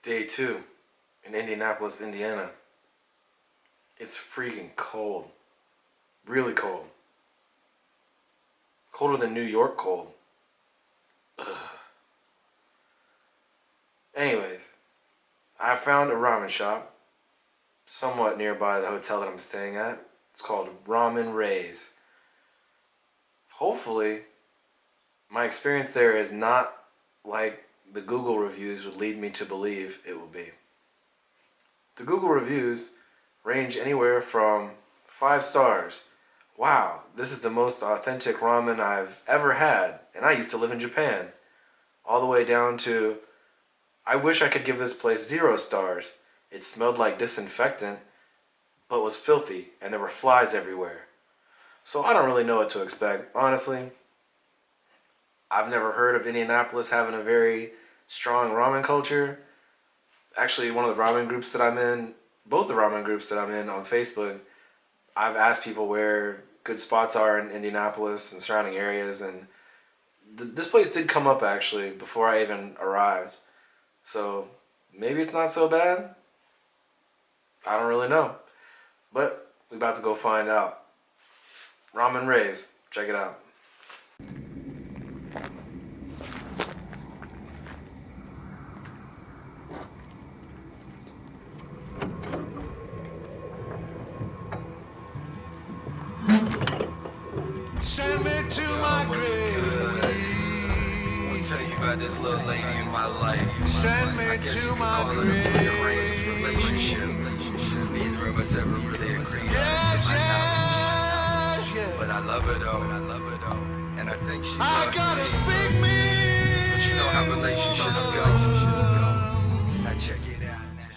Day 2 in Indianapolis, Indiana. It's freaking cold. Really cold. Colder than New York cold. Ugh. Anyways, I found a ramen shop somewhat nearby the hotel that I'm staying at. It's called Ramen Ray's. Hopefully, my experience there is not like the Google reviews would lead me to believe it will be. The Google reviews range anywhere from 5 stars. Wow, this is the most authentic ramen I've ever had, and I used to live in Japan. All the way down to, I wish I could give this place 0 stars. It smelled like disinfectant, but was filthy, and there were flies everywhere. So I don't really know what to expect, honestly. I've never heard of Indianapolis having a very strong ramen culture. Actually, one of the ramen groups that I'm in, both the ramen groups that I'm in on Facebook, I've asked people where good spots are in Indianapolis and surrounding areas, and this place did come up actually before I even arrived. So maybe it's not so bad. I don't really know. But we're about to go find out. Ramen Ray's, check it out. Send me to my grave. I'll tell you about this little lady in my life. Send me to my grave. Relationship. Since neither of us ever really agreed on Yes, it. yes, yes. But I love her though. And I think she I loves gotta me. speak me. But you know how relationships go. Now check it out now.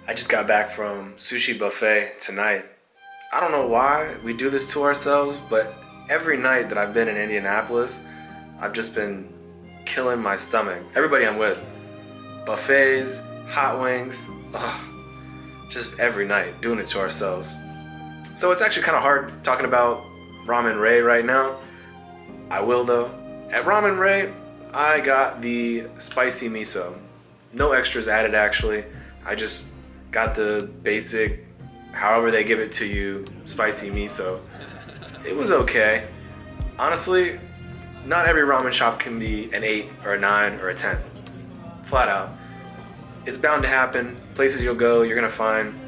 I just got back from sushi buffet tonight. I don't know why we do this to ourselves, but every night that I've been in Indianapolis, I've just been killing my stomach. Everybody I'm with. Buffets, hot wings, just every night doing it to ourselves. So it's actually kind of hard talking about Ramen Ray right now. I will though. At Ramen Ray, I got the spicy miso. No extras added actually. I just got the basic, however they give it to you, spicy miso. It was okay. Honestly, not every ramen shop can be an 8 or a 9 or a 10. Flat out. It's bound to happen. Places you'll go, you're gonna find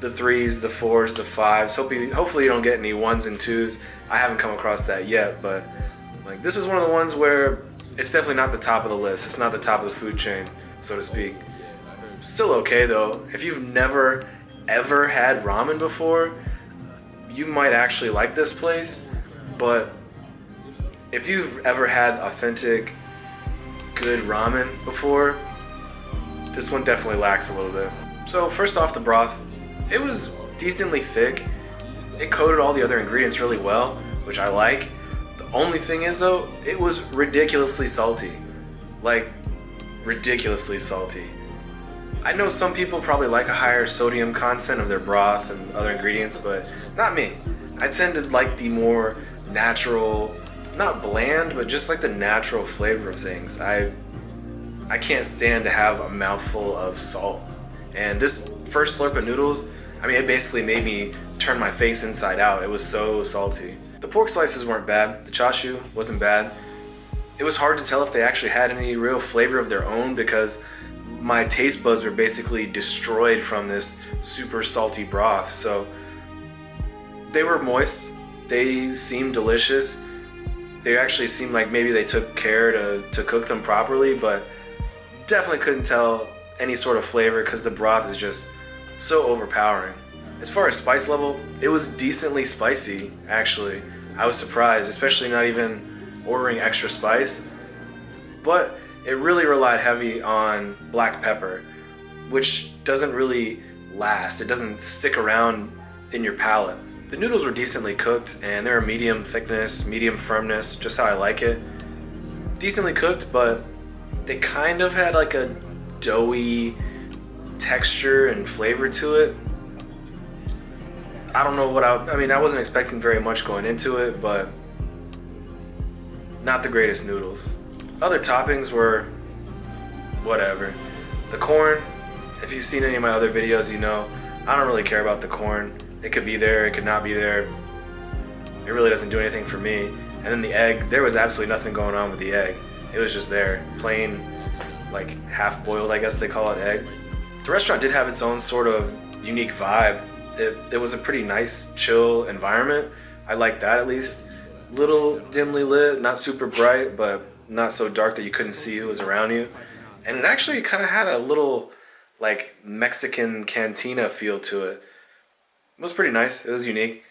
the 3s, the 4s, the 5s. Hopefully you don't get any 1s and 2s. I haven't come across that yet, but like this is one of the ones where it's definitely not the top of the list. It's not the top of the food chain, so to speak. Still okay though. If you've never ever had ramen before, you might actually like this place. But if you've ever had authentic, good ramen before, this one definitely lacks a little bit. So first off, the broth, it was decently thick. It coated all the other ingredients really well, which I like. The only thing is though, it was ridiculously salty. Like, ridiculously salty. I know some people probably like a higher sodium content of their broth and other ingredients, but not me. I tend to like the more natural, not bland, but just like the natural flavor of things. I can't stand to have a mouthful of salt. And this first slurp of noodles, I mean, it basically made me turn my face inside out. It was so salty. The pork slices weren't bad. The chashu wasn't bad. it was hard to tell if they actually had any real flavor of their own because my taste buds were basically destroyed from this super salty broth. So they were moist, they seemed delicious. They actually seemed like maybe they took care to cook them properly, but definitely couldn't tell any sort of flavor because the broth is just so overpowering. As far as spice level, it was decently spicy, actually. I was surprised, especially not even ordering extra spice. But it really relied heavy on black pepper, which doesn't really last. It doesn't stick around in your palate. The noodles were decently cooked and they were medium thickness, medium firmness, just how I like it. Decently cooked, but they kind of had like a doughy texture and flavor to it. I don't know what I mean, I wasn't expecting very much going into it, but not the greatest noodles. Other toppings were whatever. The corn, if you've seen any of my other videos, you know I don't really care about the corn. It could be there, it could not be there. It really doesn't do anything for me. And then the egg, there was absolutely nothing going on with the egg. It was just there, plain, like half-boiled, I guess they call it, egg. The restaurant did have its own sort of unique vibe. It was a pretty nice, chill environment. I liked that at least. Little dimly lit, not super bright, but not so dark that you couldn't see who was around you. And it actually kind of had a little like Mexican cantina feel to it. It was pretty nice. It was unique.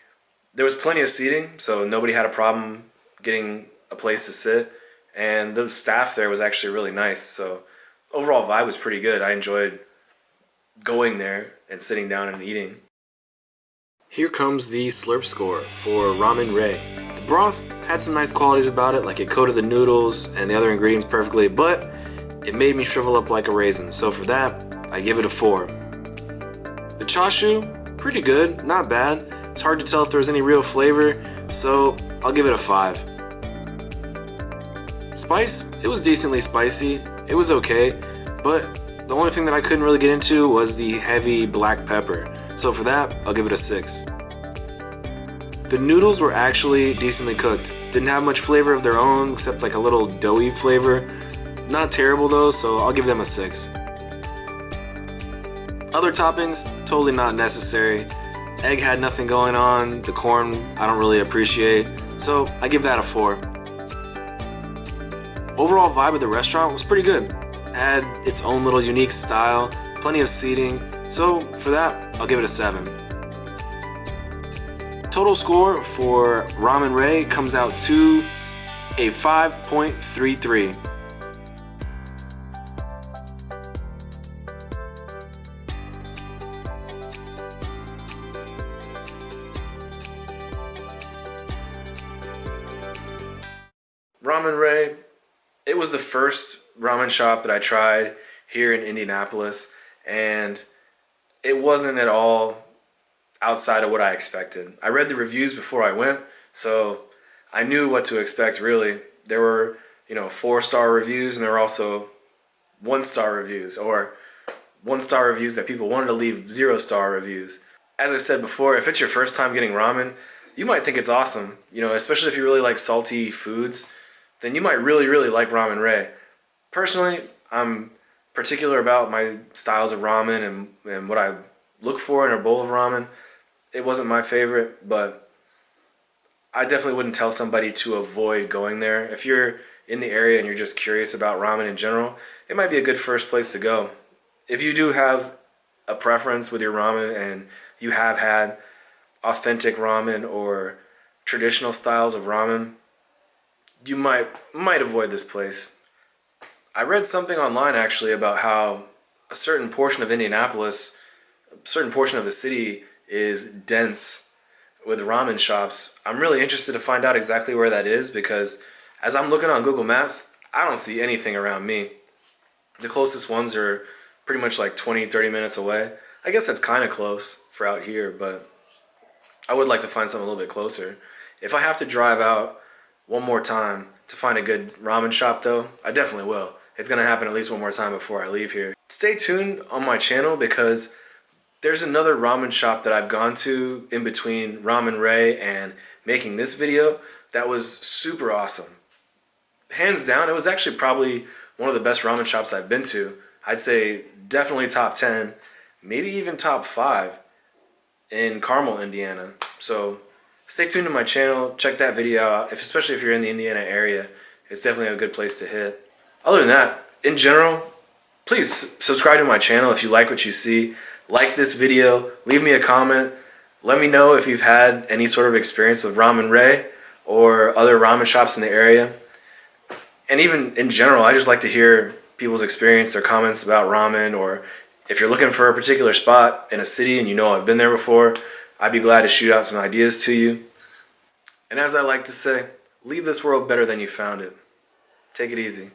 There was plenty of seating, so nobody had a problem getting a place to sit. And the staff there was actually really nice. So overall vibe was pretty good. I enjoyed going there and sitting down and eating. Here comes the slurp score for Ramen Ray. The broth had some nice qualities about it, like it coated the noodles and the other ingredients perfectly, but it made me shrivel up like a raisin. So for that, I give it a 4. The chashu, pretty good, not bad. It's hard to tell if there was any real flavor, so I'll give it a 5. Spice, it was decently spicy. It was okay, but the only thing that I couldn't really get into was the heavy black pepper. So for that, I'll give it a 6. The noodles were actually decently cooked. Didn't have much flavor of their own, except like a little doughy flavor. Not terrible though, so I'll give them a 6. Other toppings, totally not necessary. Egg had nothing going on. The corn, I don't really appreciate. So I give that a 4. Overall vibe of the restaurant was pretty good. Had its own little unique style, plenty of seating. So for that, I'll give it a 7. Total score for Ramen Ray comes out to a 5.33. Ramen Ray, it was the first ramen shop that I tried here in Indianapolis, and it wasn't at all outside of what I expected. I read the reviews before I went, so I knew what to expect really. There were, 4-star reviews, and there were also 1-star reviews, or 1-star reviews that people wanted to leave 0-star reviews. As I said before, if it's your first time getting ramen, you might think it's awesome, especially if you really like salty foods, then you might really, really like Ramen Ray. Personally, I'm particular about my styles of ramen and what I look for in a bowl of ramen. It wasn't my favorite, but I definitely wouldn't tell somebody to avoid going there. If you're in the area and you're just curious about ramen in general, it might be a good first place to go. If you do have a preference with your ramen and you have had authentic ramen or traditional styles of ramen, you might avoid this place. I read something online actually about how a certain portion of Indianapolis, a certain portion of the city is dense with ramen shops. I'm really interested to find out exactly where that is because as I'm looking on Google Maps, I don't see anything around me. The closest ones are pretty much like 20-30 minutes away. I guess that's kind of close for out here, but I would like to find something a little bit closer. If I have to drive out one more time to find a good ramen shop though, I definitely will. It's going to happen at least one more time before I leave here. Stay tuned on my channel because there's another ramen shop that I've gone to in between Ramen Ray and making this video that was super awesome. hands down, it was actually probably one of the best ramen shops I've been to. I'd say definitely top 10, maybe even top 5 in Carmel, Indiana. So stay tuned to my channel, check that video out, especially if you're in the Indiana area. It's definitely a good place to hit. Other than that, in general, please subscribe to my channel if you like what you see. Like this video, leave me a comment. Let me know if you've had any sort of experience with Ramen Ray or other ramen shops in the area. And even in general, I just like to hear people's experience, their comments about ramen, or if you're looking for a particular spot in a city and you know I've been there before, I'd be glad to shoot out some ideas to you. And as I like to say, leave this world better than you found it. Take it easy.